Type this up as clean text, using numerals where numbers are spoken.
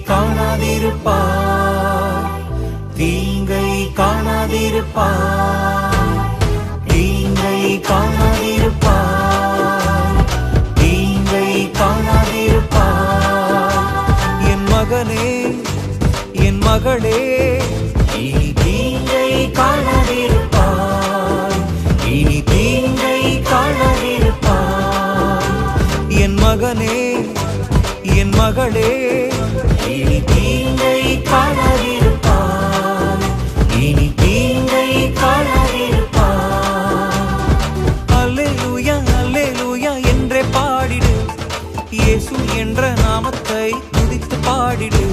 காணாதிருப்பார், தீங்கை காணாதிருப்பார், தீங்கை காணாதிருப்பார், தீங்கை காணாதிருப்பார். என் மகனே, என் மகளே, இனி தீங்கை காணாதிருப்பார், இனி தீங்கை காணாதிருப்பார். என் மகனே, என் மகளே, இனி தீங்கை காணாதிருப்பார், இனி தீங்கை காணாதிருப்பார். அல்லேலூயா அல்லேலூயா என்றே பாடிடு, இயேசு என்ற நாமத்தை துதித்து பாடிடு.